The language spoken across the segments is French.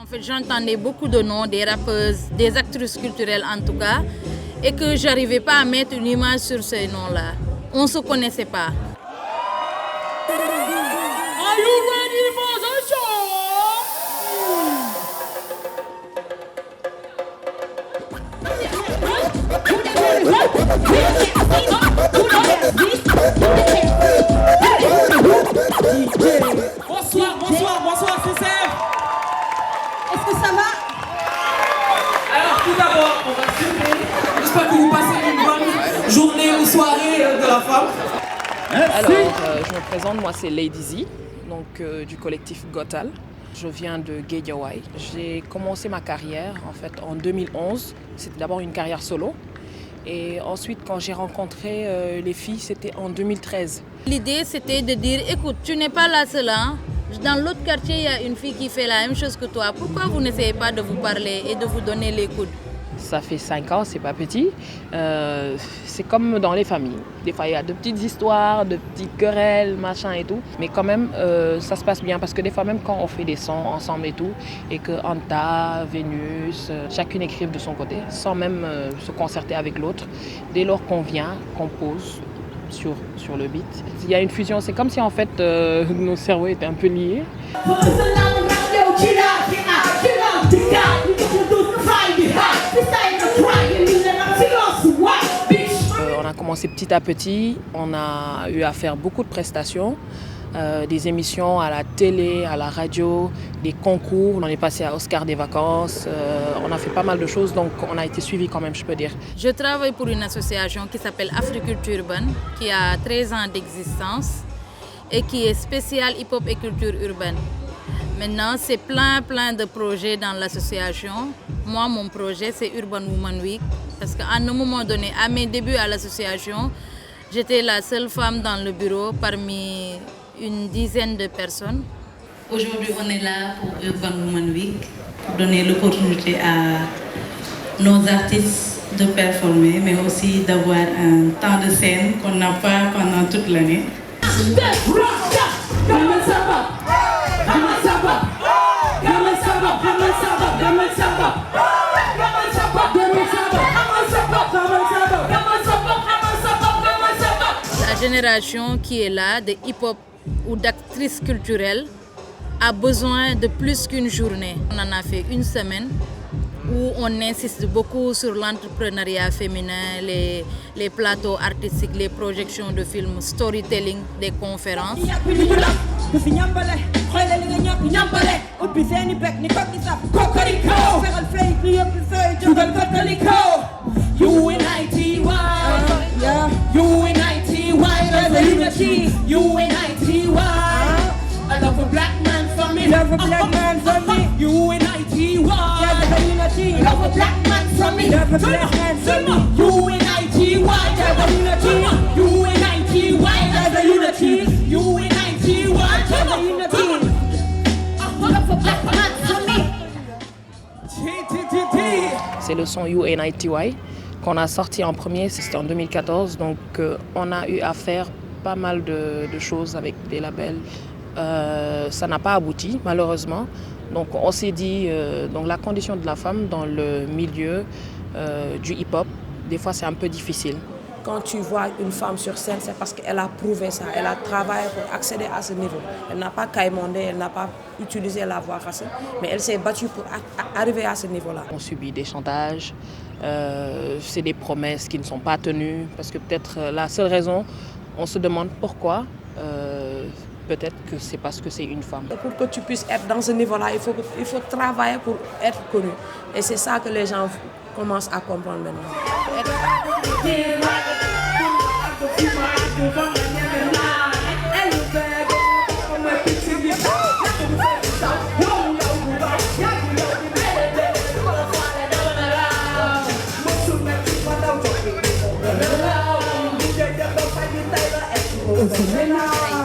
fait, j'entendais beaucoup de noms, des rappeuses, des actrices culturelles en tout cas, et que j'arrivais pas à mettre une image sur ces noms-là. On ne se connaissait pas. Are you ready for the show? Bonsoir, c'est Sèvres. Est-ce que ça va? Alors tout d'abord, on va filmer. J'espère que vous passez une bonne journée ou soirée de la femme. Alors, je me présente, moi c'est Lady Z, donc du collectif Gotal. Je viens de Guédiawaye. J'ai commencé ma carrière en fait en 2011. C'était d'abord une carrière solo. Et ensuite, quand j'ai rencontré les filles, c'était en 2013. L'idée, c'était de dire, écoute, tu n'es pas la seule. Hein? Dans l'autre quartier, il y a une fille qui fait la même chose que toi. Pourquoi vous n'essayez pas de vous parler et de vous donner les coudes? Ça fait 5 ans, c'est pas petit. C'est comme dans les familles. Des fois, il y a de petites histoires, de petites querelles, machin et tout. Mais quand même, ça se passe bien parce que des fois, même quand on fait des sons ensemble et tout, et que Anta, Vénus, chacune écrive de son côté, sans même se concerter avec l'autre, dès lors qu'on vient, qu'on pose sur le beat, il y a une fusion. C'est comme si en fait nos cerveaux étaient un peu liés. On a commencé petit à petit, on a eu à faire beaucoup de prestations, des émissions à la télé, à la radio, des concours, on est passé à Oscar des vacances, on a fait pas mal de choses, donc on a été suivis quand même, je peux dire. Je travaille pour une association qui s'appelle Africulture urbaine, qui a 13 ans d'existence et qui est spéciale hip-hop et culture urbaine. Maintenant, c'est plein de projets dans l'association. Moi, mon projet, c'est Urban Woman Week. Parce qu'à un moment donné, à mes débuts à l'association, j'étais la seule femme dans le bureau parmi une dizaine de personnes. Aujourd'hui, on est là pour Urban Woman Week, pour donner l'opportunité à nos artistes de performer, mais aussi d'avoir un temps de scène qu'on n'a pas pendant toute l'année. La génération qui est là, de hip-hop ou d'actrices culturelles, a besoin de plus qu'une journée. On en a fait une semaine où on insiste beaucoup sur l'entrepreneuriat féminin, les plateaux artistiques, les projections de films, storytelling, des conférences. I love a black man for me. Love a black man for me. UNITY. I love a black man for me. Love a black man for me. UNITY. UNITY. Unity. UNITY. Love a black man for me. C'est le son UNITY qu'on a sorti en premier, c'était en 2014. Donc on a eu à faire pas mal de choses avec des labels. Ça n'a pas abouti, malheureusement. Donc on s'est dit, donc la condition de la femme dans le milieu du hip-hop, des fois c'est un peu difficile. Quand tu vois une femme sur scène, c'est parce qu'elle a prouvé ça, elle a travaillé pour accéder à ce niveau. Elle n'a pas caïmondé, elle n'a pas utilisé la voix facile, mais elle s'est battue pour arriver à ce niveau-là. On subit des chantages, c'est des promesses qui ne sont pas tenues, parce que peut-être la seule raison, on se demande pourquoi. Peut-être que c'est parce que c'est une femme. Pour que tu puisses être dans ce niveau-là, il faut travailler pour être connu. Et c'est ça que les gens commencent à comprendre maintenant.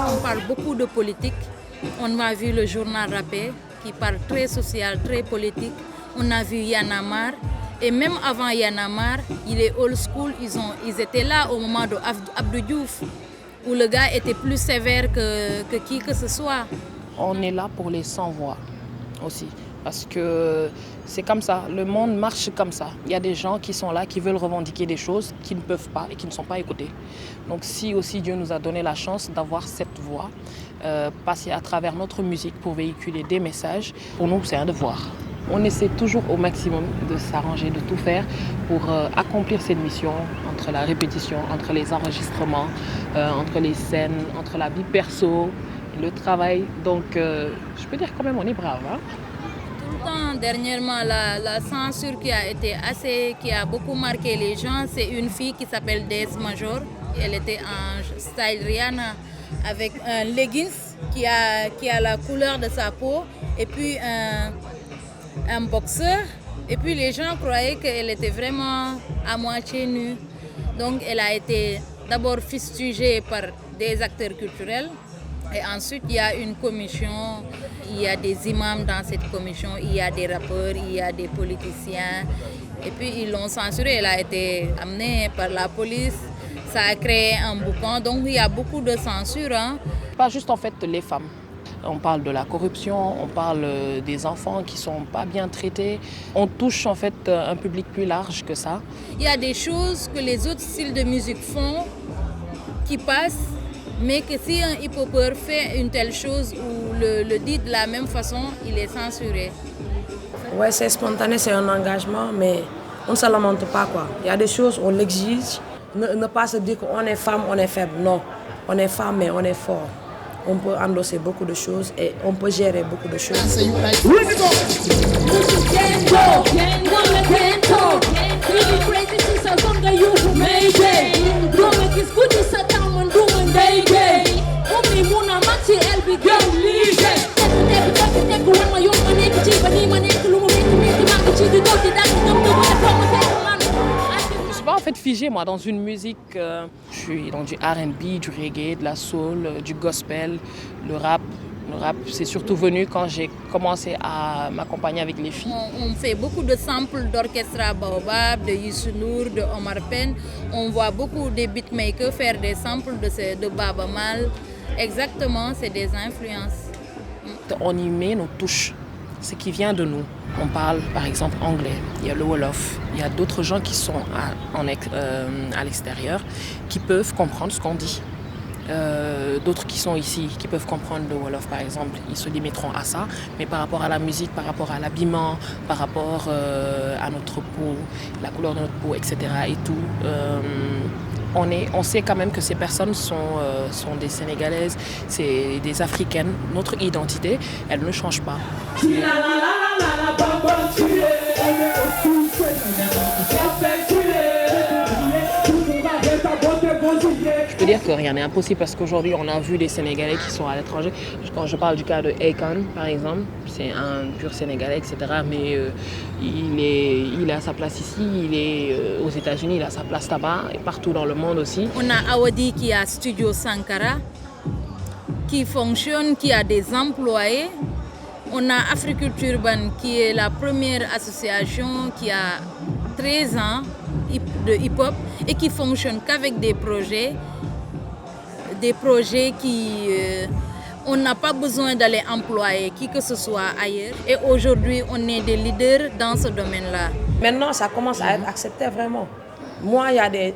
On parle beaucoup de politique. On a vu le journal Rappé qui parle très social, très politique. On a vu Y'en a marre. Et même avant Y'en a marre, il est old school. Ils étaient là au moment de Abdou Diouf, où le gars était plus sévère que qui que ce soit. On est là pour les sans-voix aussi. Parce que c'est comme ça, le monde marche comme ça. Il y a des gens qui sont là, qui veulent revendiquer des choses, qui ne peuvent pas et qui ne sont pas écoutés. Donc si aussi Dieu nous a donné la chance d'avoir cette voix, passer à travers notre musique pour véhiculer des messages, pour nous c'est un devoir. On essaie toujours au maximum de s'arranger, de tout faire pour accomplir cette mission entre la répétition, entre les enregistrements, entre les scènes, entre la vie perso, le travail. Donc je peux dire quand même on est brave. Hein? Dernièrement, la censure qui a beaucoup marqué les gens, c'est une fille qui s'appelle DS Major. Elle était en style Rihanna avec un leggings qui a la couleur de sa peau et puis un boxeur. Et puis les gens croyaient qu'elle était vraiment à moitié nue. Donc elle a été d'abord fustigée par des acteurs culturels. Et ensuite, il y a une commission, il y a des imams dans cette commission, il y a des rappeurs, il y a des politiciens. Et puis, ils l'ont censurée, elle a été amenée par la police, ça a créé un boucan. Donc, il y a beaucoup de censure. Hein. Pas juste en fait les femmes. On parle de la corruption, on parle des enfants qui ne sont pas bien traités. On touche en fait un public plus large que ça. Il y a des choses que les autres styles de musique font qui passent. Mais que si un hip-hopper fait une telle chose ou le dit de la même façon, il est censuré. Ouais, c'est spontané, c'est un engagement, mais on ne se lamente pas, quoi. Il y a des choses, on l'exige. Ne pas se dire qu'on est femme, on est faible. Non, on est femme, mais on est fort. On peut endosser beaucoup de choses et on peut gérer beaucoup de choses. Je ne suis pas en fait figée moi dans une musique, je suis dans du R&B, du reggae, de la soul, du gospel, le rap. Le rap, c'est surtout venu quand j'ai commencé à m'accompagner avec les filles. On fait beaucoup de samples d'Orchestra Baobab, de Youssou N'Dour, de Omar Pène. On voit beaucoup de beatmakers faire des samples de Baaba Maal. Exactement, c'est des influences. On y met nos touches, ce qui vient de nous. On parle par exemple anglais, il y a le Wolof, il y a d'autres gens qui sont à l'extérieur qui peuvent comprendre ce qu'on dit. D'autres qui sont ici, qui peuvent comprendre le Wolof par exemple, ils se limiteront à ça, mais par rapport à la musique, par rapport à l'habillement, par rapport à notre peau, la couleur de notre peau, etc. et tout, on sait quand même que ces personnes sont des Sénégalaises, c'est des Africaines. Notre identité, elle ne change pas. Je peux dire que rien n'est impossible parce qu'aujourd'hui on a vu des Sénégalais qui sont à l'étranger. Quand je parle du cas de Akon par exemple, c'est un pur Sénégalais, etc. Mais il a sa place ici, il est aux États-Unis, il a sa place là-bas et partout dans le monde aussi. On a Awadi qui a Studio Sankara, qui fonctionne, qui a des employés. On a Africulture Urban qui est la première association qui a 13 ans de hip-hop et qui fonctionne qu'avec des projets qui... on n'a pas besoin d'aller employer qui que ce soit ailleurs. Et aujourd'hui, on est des leaders dans ce domaine-là. Maintenant, ça commence à être accepté vraiment. Moi, il y a des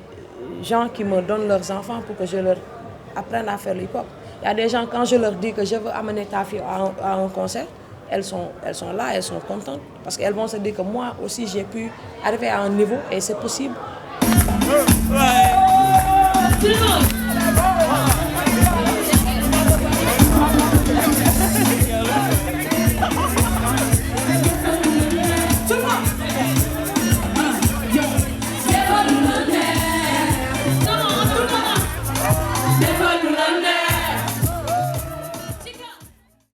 gens qui me donnent leurs enfants pour que je leur apprenne à faire le hip-hop. Il y a des gens, quand je leur dis que je veux amener ta fille à un concert, elles sont là, elles sont contentes. Parce qu'elles vont se dire que moi aussi, j'ai pu arriver à un niveau et c'est possible. Ouais.